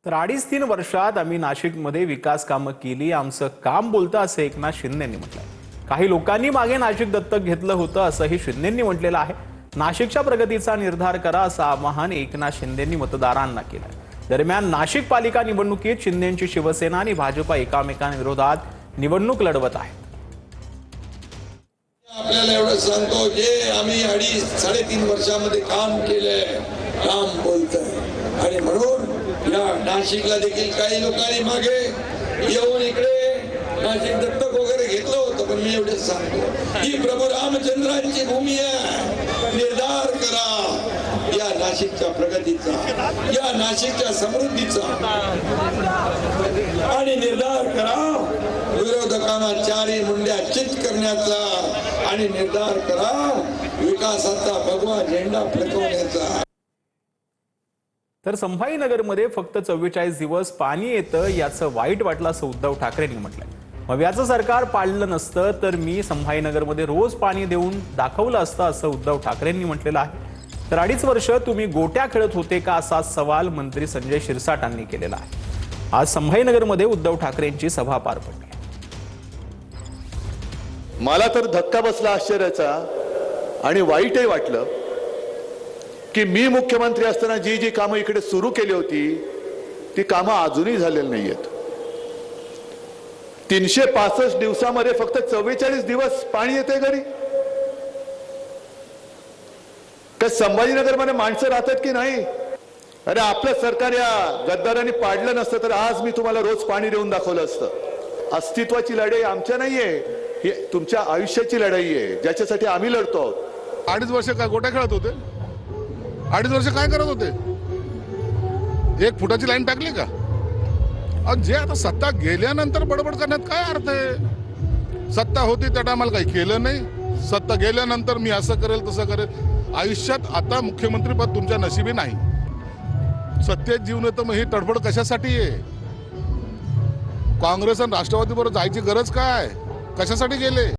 तर 2.5-3 वर्षात आम्ही नाशिकमध्ये विकास कामं केली, आमचं काम बोलतं असं एकनाथ शिंदेंनी म्हटलंय. काही लोकांनी मागे नाशिक दत्तक घेतलं होतं असंही शिंदेंनी म्हटलेलं आहे. नाशिकच्या प्रगतीचा निर्धार करा असं आवाहन एकनाथ शिंदेंनी मतदारांना केलंय. दरम्यान नाशिक पालिका निवडणुकीत शिंदेंची शिवसेना आणि भाजपा एकामेकांविरोधात निवडणूक लढवत आहेत. आपल्याला एवढं सांगतो जे आम्ही 2.5-3.5 वर्षामध्ये काम केलंय, काम बोलतंय आणि म्हणून या नाशिकला देखील काही लोकांनी मागे येऊन इकडे नाशिक दत्तक वगैरे घेतलं होतं. पण मी एवढंच सांगतो ही प्रभू रामचंद्रांची भूमी आहे. निर्धार करा या नाशिकच्या प्रगतीचा, या नाशिकच्या समृद्धीचा आणि निर्धार करा विरोधकांना चारी मुंड्या चित करण्याचा आणि निर्धार करा विकासाचा भगवा झेंडा फडकवण्याचा. तर संभाजीनगरमध्ये फक्त 44 दिवस पाणी येतं याचं वाईट वाटलं असं उद्धव ठाकरेंनी म्हटलंय. मव्याचं सरकार पाडलं नसतं तर मी संभाजीनगरमध्ये रोज पाणी देऊन दाखवलं असतं असं उद्धव ठाकरेंनी म्हटलेलं आहे. तर 2.5 वर्ष तुम्ही गोट्या खेळत होते का असा सवाल मंत्री संजय शिरसाटांनी केलेला आहे. आज संभाजीनगरमध्ये उद्धव ठाकरेंची सभा पार पडली. मला तर धक्का बसला आश्चर्याचा आणि वाईटही वाटलं की मी मुख्यमंत्री असताना जी जी कामं इकडे सुरू केली होती ती कामं अजूनही झालेली नाहीयेत. 365 दिवसामध्ये फक्त 44 दिवस पाणी येते घरी. काय संभाजीनगरमध्ये माणसं राहतात की नाही? अरे आपलं सरकार या गद्दारांनी पाडलं नसतं तर आज मी तुम्हाला रोज पाणी देऊन दाखवलं असतं. अस्तित्वाची लढाई आमच्या नाहीये, ही तुमच्या आयुष्याची लढाई आहे ज्याच्यासाठी आम्ही लढतो आहोत. 2.5 वर्ष काय गोट्या खेळत होते? 2.5 वर्ष काय करत होते? 1 फुटाची लाईन टाकली का? जे आता सत्ता गेल्यानंतर बडबड करण्यात काय अर्थ आहे? सत्ता होती त्या टायमाला काही केलं नाही, सत्ता गेल्यानंतर मी असं करेल तसं करेल. आयुष्यात आता मुख्यमंत्रीपद तुमच्या नशिबी नाही. सत्तेत जीवन तर मग ही तडफड कशासाठी आहे? काँग्रेस आणि राष्ट्रवादी बरोबर जायची गरज काय? कशासाठी गेले?